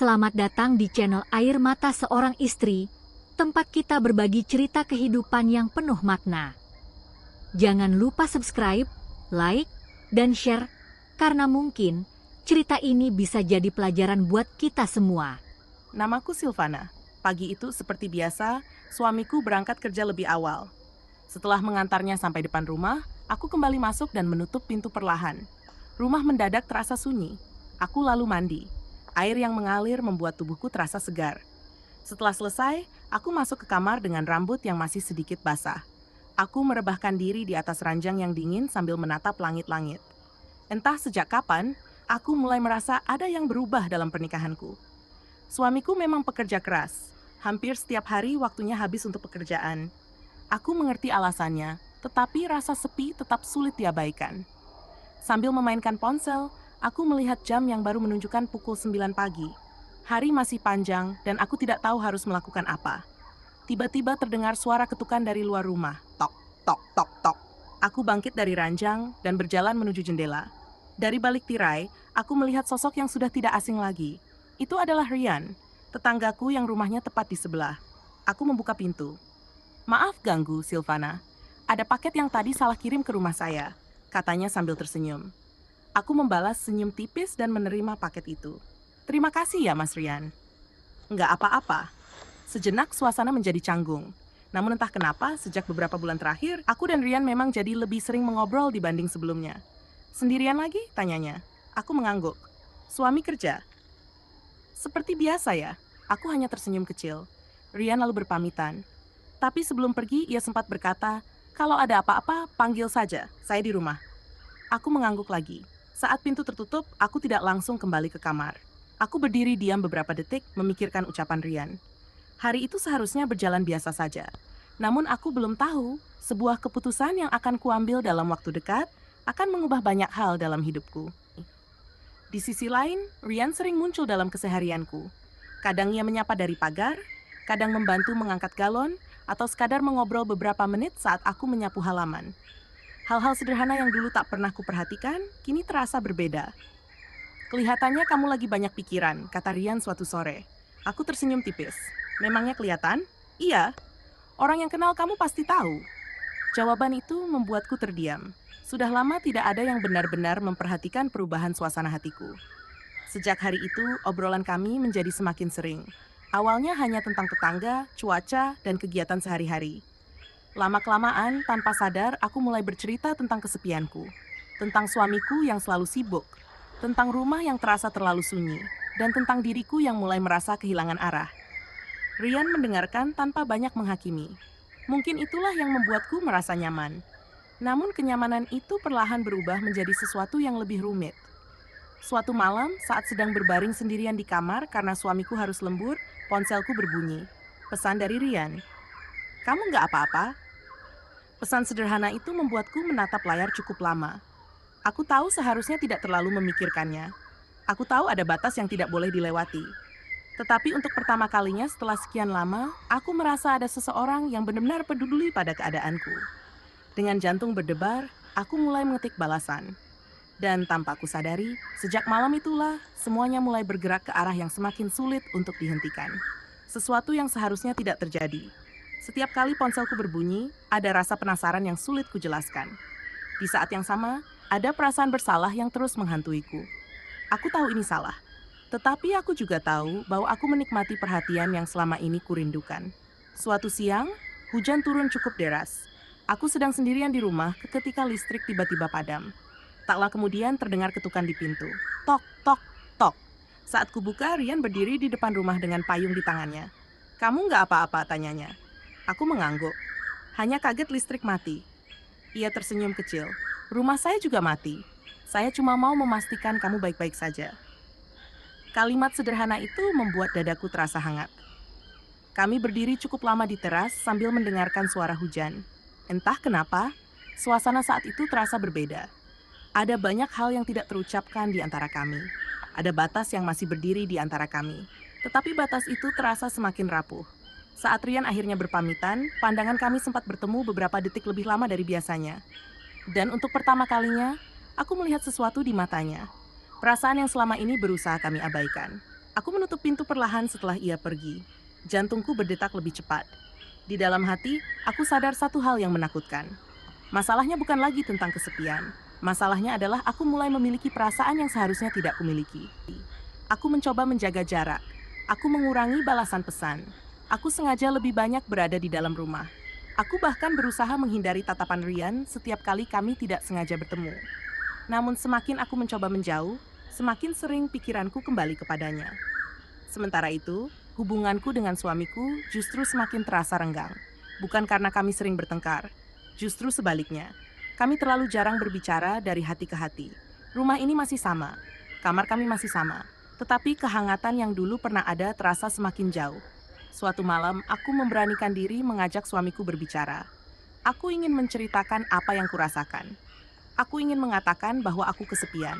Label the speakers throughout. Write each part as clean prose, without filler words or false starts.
Speaker 1: Selamat datang di channel Air Mata Seorang Istri, tempat kita berbagi cerita kehidupan yang penuh makna. Jangan lupa subscribe, like, dan share, karena mungkin cerita ini bisa jadi pelajaran buat kita semua.
Speaker 2: Namaku Silvana. Pagi itu seperti biasa, suamiku berangkat kerja lebih awal. Setelah mengantarnya sampai depan rumah, aku kembali masuk dan menutup pintu perlahan. Rumah mendadak terasa sunyi. Aku lalu mandi. Air yang mengalir membuat tubuhku terasa segar. Setelah selesai, aku masuk ke kamar dengan rambut yang masih sedikit basah. Aku merebahkan diri di atas ranjang yang dingin sambil menatap langit-langit. Entah sejak kapan, aku mulai merasa ada yang berubah dalam pernikahanku. Suamiku memang pekerja keras. Hampir setiap hari waktunya habis untuk pekerjaan. Aku mengerti alasannya, tetapi rasa sepi tetap sulit diabaikan. Sambil memainkan ponsel, aku melihat jam yang baru menunjukkan pukul 9 pagi. Hari masih panjang dan aku tidak tahu harus melakukan apa. Tiba-tiba terdengar suara ketukan dari luar rumah. Tok, tok, tok, tok. Aku bangkit dari ranjang dan berjalan menuju jendela. Dari balik tirai, aku melihat sosok yang sudah tidak asing lagi. Itu adalah Rian, tetanggaku yang rumahnya tepat di sebelah. Aku membuka pintu. Maaf ganggu, Silvana. Ada paket yang tadi salah kirim ke rumah saya, katanya sambil tersenyum. Aku membalas senyum tipis dan menerima paket itu. Terima kasih ya, Mas Rian. Nggak apa-apa. Sejenak suasana menjadi canggung. Namun entah kenapa, sejak beberapa bulan terakhir, aku dan Rian memang jadi lebih sering mengobrol dibanding sebelumnya. Sendirian lagi? Tanyanya. Aku mengangguk. Suami kerja. Seperti biasa ya, aku hanya tersenyum kecil. Rian lalu berpamitan. Tapi sebelum pergi, ia sempat berkata, kalau ada apa-apa, panggil saja, saya di rumah. Aku mengangguk lagi. Saat pintu tertutup, aku tidak langsung kembali ke kamar. Aku berdiri diam beberapa detik, memikirkan ucapan Rian. Hari itu seharusnya berjalan biasa saja. Namun aku belum tahu, sebuah keputusan yang akan kuambil dalam waktu dekat akan mengubah banyak hal dalam hidupku. Di sisi lain, Rian sering muncul dalam keseharianku. Kadang ia menyapa dari pagar, kadang membantu mengangkat galon, atau sekadar mengobrol beberapa menit saat aku menyapu halaman. Hal-hal sederhana yang dulu tak pernah kuperhatikan, kini terasa berbeda. Kelihatannya kamu lagi banyak pikiran, kata Rian suatu sore. Aku tersenyum tipis. Memangnya kelihatan? Iya. Orang yang kenal kamu pasti tahu. Jawaban itu membuatku terdiam. Sudah lama tidak ada yang benar-benar memperhatikan perubahan suasana hatiku. Sejak hari itu, obrolan kami menjadi semakin sering. Awalnya hanya tentang tetangga, cuaca, dan kegiatan sehari-hari. Lama-kelamaan, tanpa sadar, aku mulai bercerita tentang kesepianku, tentang suamiku yang selalu sibuk, tentang rumah yang terasa terlalu sunyi, dan tentang diriku yang mulai merasa kehilangan arah. Rian mendengarkan tanpa banyak menghakimi. Mungkin itulah yang membuatku merasa nyaman. Namun kenyamanan itu perlahan berubah menjadi sesuatu yang lebih rumit. Suatu malam, saat sedang berbaring sendirian di kamar karena suamiku harus lembur, ponselku berbunyi. Pesan dari Rian. Kamu nggak apa-apa? Pesan sederhana itu membuatku menatap layar cukup lama. Aku tahu seharusnya tidak terlalu memikirkannya. Aku tahu ada batas yang tidak boleh dilewati. Tetapi untuk pertama kalinya setelah sekian lama, aku merasa ada seseorang yang benar-benar peduli pada keadaanku. Dengan jantung berdebar, aku mulai mengetik balasan. Dan tanpa aku sadari, sejak malam itulah, semuanya mulai bergerak ke arah yang semakin sulit untuk dihentikan. Sesuatu yang seharusnya tidak terjadi. Setiap kali ponselku berbunyi, ada rasa penasaran yang sulit kujelaskan. Di saat yang sama, ada perasaan bersalah yang terus menghantuiku. Aku tahu ini salah, tetapi aku juga tahu bahwa aku menikmati perhatian yang selama ini kurindukan. Suatu siang, hujan turun cukup deras. Aku sedang sendirian di rumah ketika listrik tiba-tiba padam. Tak lama kemudian terdengar ketukan di pintu. Tok, tok, tok. Saat kubuka, Rian berdiri di depan rumah dengan payung di tangannya. Kamu nggak apa-apa, tanyanya. Aku mengangguk. Hanya kaget listrik mati. Ia tersenyum kecil. Rumah saya juga mati. Saya cuma mau memastikan kamu baik-baik saja. Kalimat sederhana itu membuat dadaku terasa hangat. Kami berdiri cukup lama di teras sambil mendengarkan suara hujan. Entah kenapa, suasana saat itu terasa berbeda. Ada banyak hal yang tidak terucapkan di antara kami. Ada batas yang masih berdiri di antara kami. Tetapi batas itu terasa semakin rapuh. Saat Rian akhirnya berpamitan, pandangan kami sempat bertemu beberapa detik lebih lama dari biasanya. Dan untuk pertama kalinya, aku melihat sesuatu di matanya. Perasaan yang selama ini berusaha kami abaikan. Aku menutup pintu perlahan setelah ia pergi. Jantungku berdetak lebih cepat. Di dalam hati, aku sadar satu hal yang menakutkan. Masalahnya bukan lagi tentang kesepian. Masalahnya adalah aku mulai memiliki perasaan yang seharusnya tidak kumiliki. Aku mencoba menjaga jarak. Aku mengurangi balasan pesan. Aku sengaja lebih banyak berada di dalam rumah. Aku bahkan berusaha menghindari tatapan Rian setiap kali kami tidak sengaja bertemu. Namun semakin aku mencoba menjauh, semakin sering pikiranku kembali kepadanya. Sementara itu, hubunganku dengan suamiku justru semakin terasa renggang. Bukan karena kami sering bertengkar, justru sebaliknya. Kami terlalu jarang berbicara dari hati ke hati. Rumah ini masih sama, kamar kami masih sama, tetapi kehangatan yang dulu pernah ada terasa semakin jauh. Suatu malam, aku memberanikan diri mengajak suamiku berbicara. Aku ingin menceritakan apa yang kurasakan. Aku ingin mengatakan bahwa aku kesepian,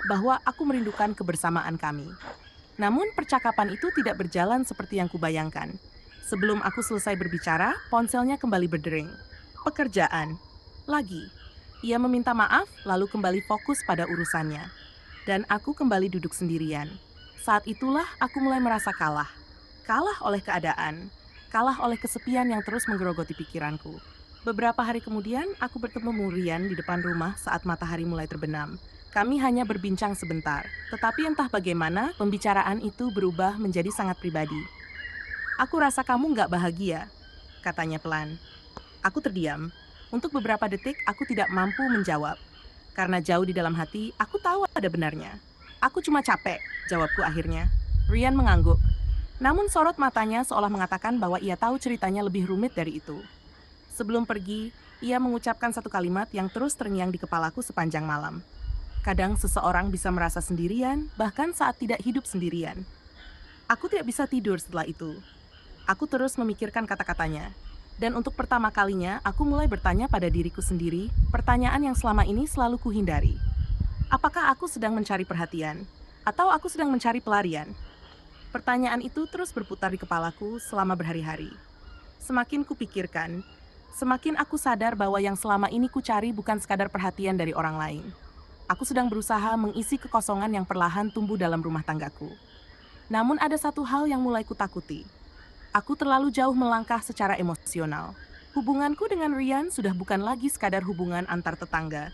Speaker 2: bahwa aku merindukan kebersamaan kami. Namun percakapan itu tidak berjalan seperti yang kubayangkan. Sebelum aku selesai berbicara, ponselnya kembali berdering. Pekerjaan. Lagi. Ia meminta maaf, lalu kembali fokus pada urusannya. Dan aku kembali duduk sendirian. Saat itulah aku mulai merasa kalah. Kalah oleh keadaan. Kalah oleh kesepian yang terus menggerogoti pikiranku. Beberapa hari kemudian, aku bertemu Murian di depan rumah saat matahari mulai terbenam. Kami hanya berbincang sebentar, tetapi entah bagaimana pembicaraan itu berubah menjadi sangat pribadi. Aku rasa kamu nggak bahagia, katanya pelan. Aku terdiam. Untuk beberapa detik, aku tidak mampu menjawab. Karena jauh di dalam hati, aku tahu ada benarnya. Aku cuma capek, jawabku akhirnya. Rian mengangguk. Namun sorot matanya seolah mengatakan bahwa ia tahu ceritanya lebih rumit dari itu. Sebelum pergi, ia mengucapkan satu kalimat yang terus terngiang di kepalaku sepanjang malam. Kadang seseorang bisa merasa sendirian, bahkan saat tidak hidup sendirian. Aku tidak bisa tidur setelah itu. Aku terus memikirkan kata-katanya. Dan untuk pertama kalinya, aku mulai bertanya pada diriku sendiri, pertanyaan yang selama ini selalu kuhindari. Apakah aku sedang mencari perhatian? Atau aku sedang mencari pelarian? Pertanyaan itu terus berputar di kepalaku selama berhari-hari. Semakin kupikirkan, semakin aku sadar bahwa yang selama ini kucari bukan sekadar perhatian dari orang lain. Aku sedang berusaha mengisi kekosongan yang perlahan tumbuh dalam rumah tanggaku. Namun ada satu hal yang mulai kutakuti. Aku terlalu jauh melangkah secara emosional. Hubunganku dengan Rian sudah bukan lagi sekadar hubungan antar tetangga.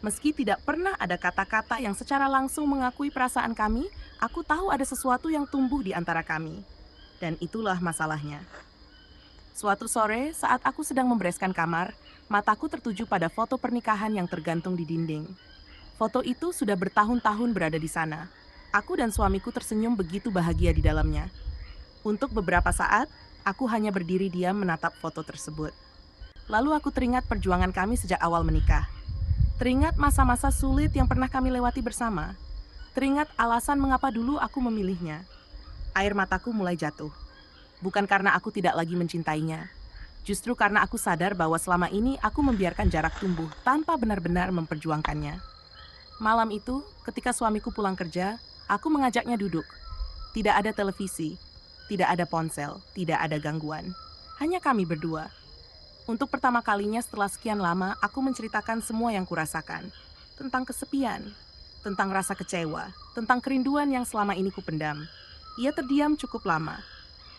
Speaker 2: Meski tidak pernah ada kata-kata yang secara langsung mengakui perasaan kami, aku tahu ada sesuatu yang tumbuh di antara kami. Dan itulah masalahnya. Suatu sore, saat aku sedang membereskan kamar, mataku tertuju pada foto pernikahan yang tergantung di dinding. Foto itu sudah bertahun-tahun berada di sana. Aku dan suamiku tersenyum begitu bahagia di dalamnya. Untuk beberapa saat, aku hanya berdiri diam menatap foto tersebut. Lalu aku teringat perjuangan kami sejak awal menikah. Teringat masa-masa sulit yang pernah kami lewati bersama. Teringat alasan mengapa dulu aku memilihnya. Air mataku mulai jatuh. Bukan karena aku tidak lagi mencintainya. Justru karena aku sadar bahwa selama ini aku membiarkan jarak tumbuh tanpa benar-benar memperjuangkannya. Malam itu, ketika suamiku pulang kerja, aku mengajaknya duduk. Tidak ada televisi. Tidak ada ponsel, tidak ada gangguan. Hanya kami berdua. Untuk pertama kalinya setelah sekian lama, aku menceritakan semua yang kurasakan. Tentang kesepian, tentang rasa kecewa, tentang kerinduan yang selama ini kupendam. Ia terdiam cukup lama.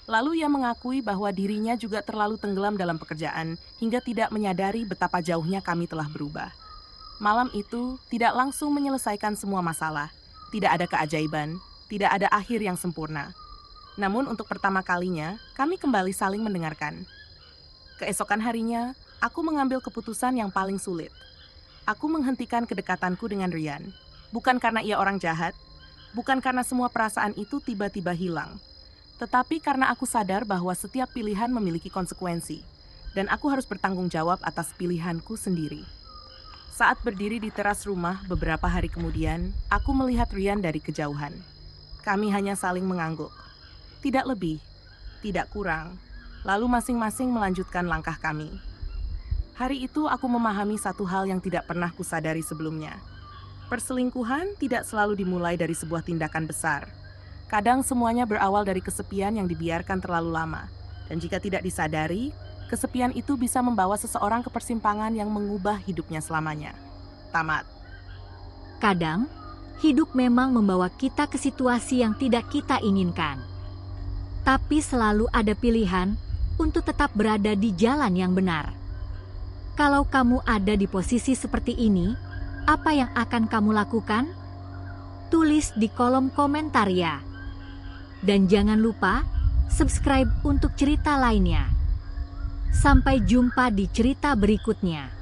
Speaker 2: Lalu ia mengakui bahwa dirinya juga terlalu tenggelam dalam pekerjaan hingga tidak menyadari betapa jauhnya kami telah berubah. Malam itu tidak langsung menyelesaikan semua masalah. Tidak ada keajaiban, tidak ada akhir yang sempurna. Namun untuk pertama kalinya, kami kembali saling mendengarkan. Keesokan harinya, aku mengambil keputusan yang paling sulit. Aku menghentikan kedekatanku dengan Rian. Bukan karena ia orang jahat, bukan karena semua perasaan itu tiba-tiba hilang. Tetapi karena aku sadar bahwa setiap pilihan memiliki konsekuensi, dan aku harus bertanggung jawab atas pilihanku sendiri. Saat berdiri di teras rumah beberapa hari kemudian, aku melihat Rian dari kejauhan. Kami hanya saling mengangguk. Tidak lebih, tidak kurang. Lalu masing-masing melanjutkan langkah kami. Hari itu aku memahami satu hal yang tidak pernah kusadari sebelumnya. Perselingkuhan tidak selalu dimulai dari sebuah tindakan besar. Kadang semuanya berawal dari kesepian yang dibiarkan terlalu lama. Dan jika tidak disadari, kesepian itu bisa membawa seseorang ke persimpangan yang mengubah hidupnya selamanya. Tamat.
Speaker 1: Kadang, Hidup memang membawa kita ke situasi yang tidak kita inginkan. Tapi selalu ada pilihan untuk tetap berada di jalan yang benar. Kalau kamu ada di posisi seperti ini, apa yang akan kamu lakukan? Tulis di kolom komentar ya. Dan jangan lupa subscribe untuk cerita lainnya. Sampai jumpa di cerita berikutnya.